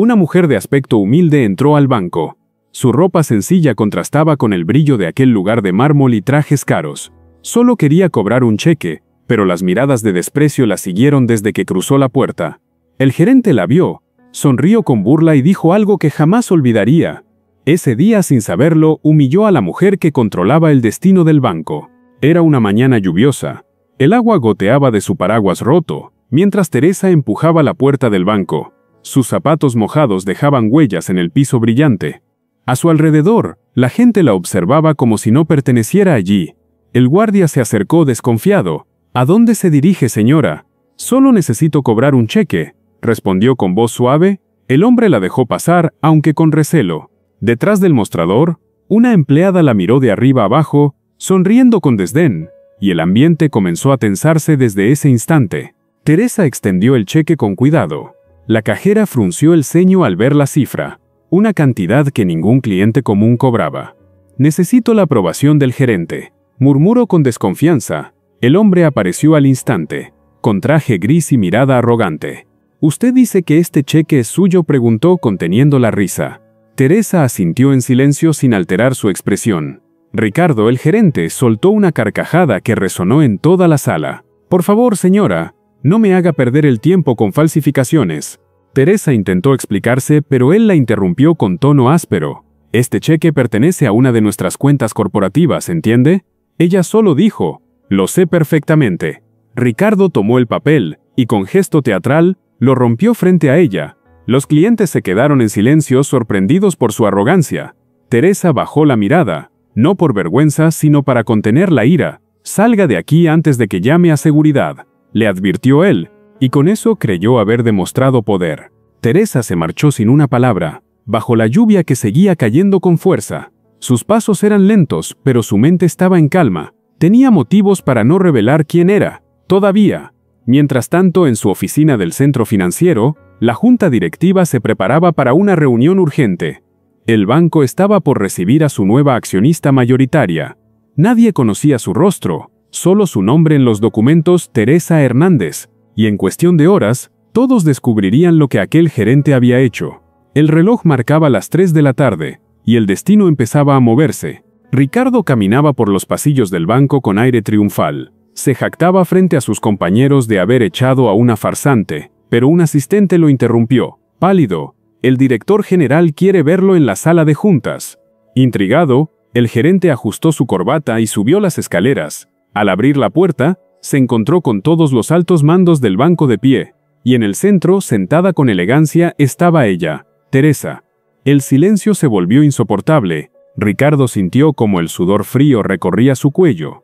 Una mujer de aspecto humilde entró al banco. Su ropa sencilla contrastaba con el brillo de aquel lugar de mármol y trajes caros. Solo quería cobrar un cheque, pero las miradas de desprecio la siguieron desde que cruzó la puerta. El gerente la vio, sonrió con burla y dijo algo que jamás olvidaría. Ese día, sin saberlo, humilló a la mujer que controlaba el destino del banco. Era una mañana lluviosa. El agua goteaba de su paraguas roto, mientras Teresa empujaba la puerta del banco. Sus zapatos mojados dejaban huellas en el piso brillante. A su alrededor, la gente la observaba como si no perteneciera allí. El guardia se acercó desconfiado. «¿A dónde se dirige, señora?» «Solo necesito cobrar un cheque», respondió con voz suave. El hombre la dejó pasar, aunque con recelo. Detrás del mostrador, una empleada la miró de arriba abajo, sonriendo con desdén, y el ambiente comenzó a tensarse desde ese instante. Teresa extendió el cheque con cuidado. La cajera frunció el ceño al ver la cifra, una cantidad que ningún cliente común cobraba. «Necesito la aprobación del gerente», murmuró con desconfianza. El hombre apareció al instante, con traje gris y mirada arrogante. «¿Usted dice que este cheque es suyo?», preguntó conteniendo la risa. Teresa asintió en silencio sin alterar su expresión. Ricardo, el gerente, soltó una carcajada que resonó en toda la sala. «Por favor, señora, no me haga perder el tiempo con falsificaciones». Teresa intentó explicarse, pero él la interrumpió con tono áspero. «Este cheque pertenece a una de nuestras cuentas corporativas, ¿entiende?». Ella solo dijo: «Lo sé perfectamente». Ricardo tomó el papel y, con gesto teatral, lo rompió frente a ella. Los clientes se quedaron en silencio, sorprendidos por su arrogancia. Teresa bajó la mirada, no por vergüenza, sino para contener la ira. «Salga de aquí antes de que llame a seguridad», le advirtió él, y con eso creyó haber demostrado poder. Teresa se marchó sin una palabra, bajo la lluvia que seguía cayendo con fuerza. Sus pasos eran lentos, pero su mente estaba en calma. Tenía motivos para no revelar quién era, todavía. Mientras tanto, en su oficina del centro financiero, la junta directiva se preparaba para una reunión urgente. El banco estaba por recibir a su nueva accionista mayoritaria. Nadie conocía su rostro, solo su nombre en los documentos: Teresa Hernández, y en cuestión de horas, todos descubrirían lo que aquel gerente había hecho. El reloj marcaba las 3 de la tarde, y el destino empezaba a moverse. Ricardo caminaba por los pasillos del banco con aire triunfal. Se jactaba frente a sus compañeros de haber echado a una farsante, pero un asistente lo interrumpió. «Pálido, el director general quiere verlo en la sala de juntas». Intrigado, el gerente ajustó su corbata y subió las escaleras. Al abrir la puerta, se encontró con todos los altos mandos del banco de pie, y en el centro, sentada con elegancia, estaba ella, Teresa. El silencio se volvió insoportable. Ricardo sintió como el sudor frío recorría su cuello.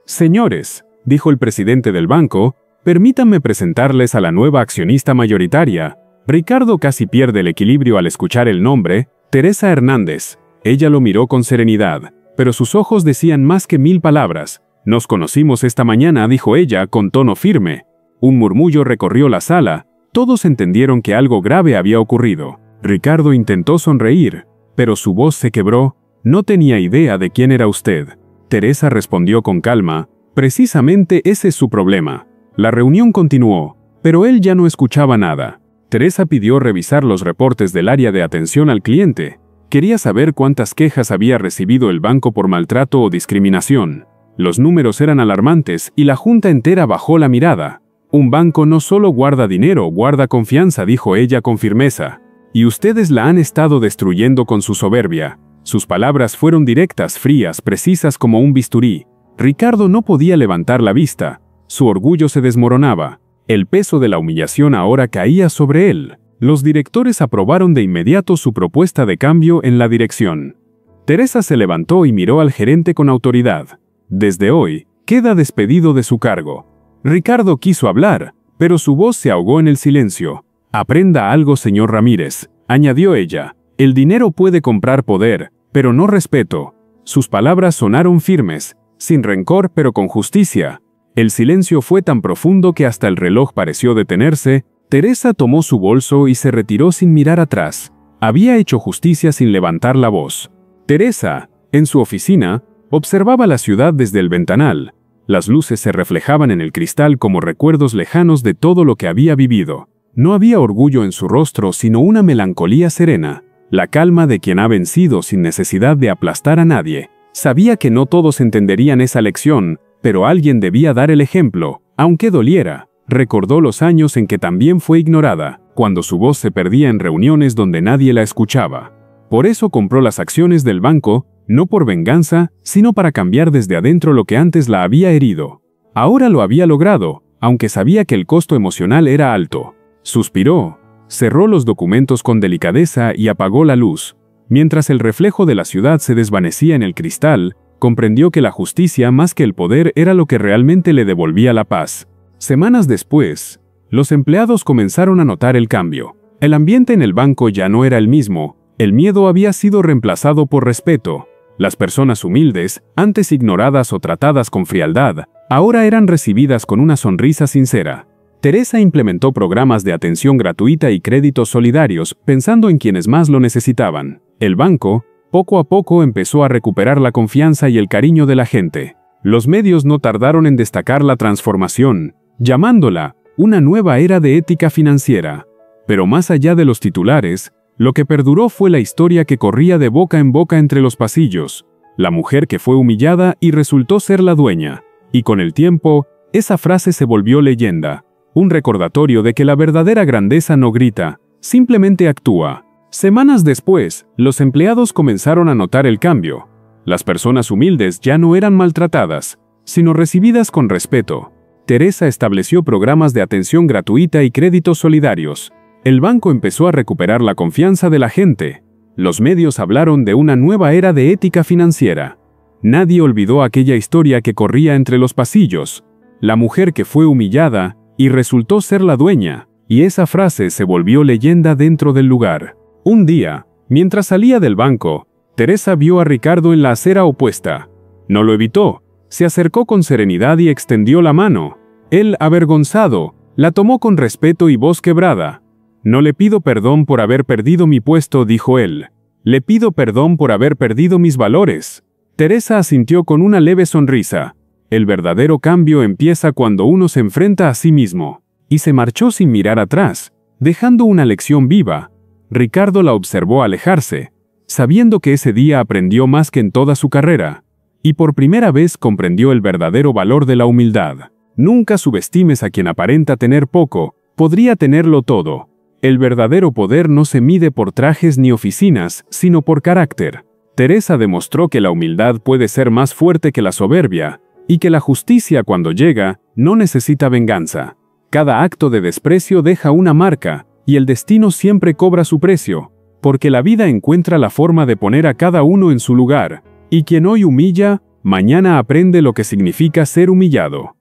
«Señores», dijo el presidente del banco, «permítanme presentarles a la nueva accionista mayoritaria». Ricardo casi pierde el equilibrio al escuchar el nombre: Teresa Hernández. Ella lo miró con serenidad, pero sus ojos decían más que 1000 palabras. «Nos conocimos esta mañana», dijo ella con tono firme. Un murmullo recorrió la sala. Todos entendieron que algo grave había ocurrido. Ricardo intentó sonreír, pero su voz se quebró. «No tenía idea de quién era usted». Teresa respondió con calma: «Precisamente ese es su problema». La reunión continuó, pero él ya no escuchaba nada. Teresa pidió revisar los reportes del área de atención al cliente. Quería saber cuántas quejas había recibido el banco por maltrato o discriminación. Los números eran alarmantes y la junta entera bajó la mirada. «Un banco no solo guarda dinero, guarda confianza», dijo ella con firmeza. «Y ustedes la han estado destruyendo con su soberbia». Sus palabras fueron directas, frías, precisas como un bisturí. Ricardo no podía levantar la vista. Su orgullo se desmoronaba. El peso de la humillación ahora caía sobre él. Los directores aprobaron de inmediato su propuesta de cambio en la dirección. Teresa se levantó y miró al gerente con autoridad. «Desde hoy, queda despedido de su cargo». Ricardo quiso hablar, pero su voz se ahogó en el silencio. «Aprenda algo, señor Ramírez», añadió ella. «El dinero puede comprar poder, pero no respeto». Sus palabras sonaron firmes, sin rencor pero con justicia. El silencio fue tan profundo que hasta el reloj pareció detenerse. Teresa tomó su bolso y se retiró sin mirar atrás. Había hecho justicia sin levantar la voz. Teresa, en su oficina, observaba la ciudad desde el ventanal. Las luces se reflejaban en el cristal como recuerdos lejanos de todo lo que había vivido. No había orgullo en su rostro, sino una melancolía serena, la calma de quien ha vencido sin necesidad de aplastar a nadie. Sabía que no todos entenderían esa lección, pero alguien debía dar el ejemplo, aunque doliera. Recordó los años en que también fue ignorada, cuando su voz se perdía en reuniones donde nadie la escuchaba. Por eso compró las acciones del banco, no por venganza, sino para cambiar desde adentro lo que antes la había herido. Ahora lo había logrado, aunque sabía que el costo emocional era alto. Suspiró, cerró los documentos con delicadeza y apagó la luz. Mientras el reflejo de la ciudad se desvanecía en el cristal, comprendió que la justicia más que el poder era lo que realmente le devolvía la paz. Semanas después, los empleados comenzaron a notar el cambio. El ambiente en el banco ya no era el mismo, el miedo había sido reemplazado por respeto. Las personas humildes, antes ignoradas o tratadas con frialdad, ahora eran recibidas con una sonrisa sincera. Teresa implementó programas de atención gratuita y créditos solidarios pensando en quienes más lo necesitaban. El banco, poco a poco, empezó a recuperar la confianza y el cariño de la gente. Los medios no tardaron en destacar la transformación, llamándola una nueva era de ética financiera. Pero más allá de los titulares, lo que perduró fue la historia que corría de boca en boca entre los pasillos, la mujer que fue humillada y resultó ser la dueña. Y con el tiempo, esa frase se volvió leyenda. Un recordatorio de que la verdadera grandeza no grita, simplemente actúa. Semanas después, los empleados comenzaron a notar el cambio. Las personas humildes ya no eran maltratadas, sino recibidas con respeto. Teresa estableció programas de atención gratuita y créditos solidarios. El banco empezó a recuperar la confianza de la gente. Los medios hablaron de una nueva era de ética financiera. Nadie olvidó aquella historia que corría entre los pasillos, la mujer que fue humillada y resultó ser la dueña, y esa frase se volvió leyenda dentro del lugar. Un día, mientras salía del banco, Teresa vio a Ricardo en la acera opuesta. No lo evitó, se acercó con serenidad y extendió la mano. Él, avergonzado, la tomó con respeto y voz quebrada. «No le pido perdón por haber perdido mi puesto», dijo él. «Le pido perdón por haber perdido mis valores». Teresa asintió con una leve sonrisa. El verdadero cambio empieza cuando uno se enfrenta a sí mismo. Y se marchó sin mirar atrás, dejando una lección viva. Ricardo la observó alejarse, sabiendo que ese día aprendió más que en toda su carrera. Y por primera vez comprendió el verdadero valor de la humildad. Nunca subestimes a quien aparenta tener poco, podría tenerlo todo. El verdadero poder no se mide por trajes ni oficinas, sino por carácter. Teresa demostró que la humildad puede ser más fuerte que la soberbia, y que la justicia, cuando llega, no necesita venganza. Cada acto de desprecio deja una marca, y el destino siempre cobra su precio, porque la vida encuentra la forma de poner a cada uno en su lugar, y quien hoy humilla, mañana aprende lo que significa ser humillado.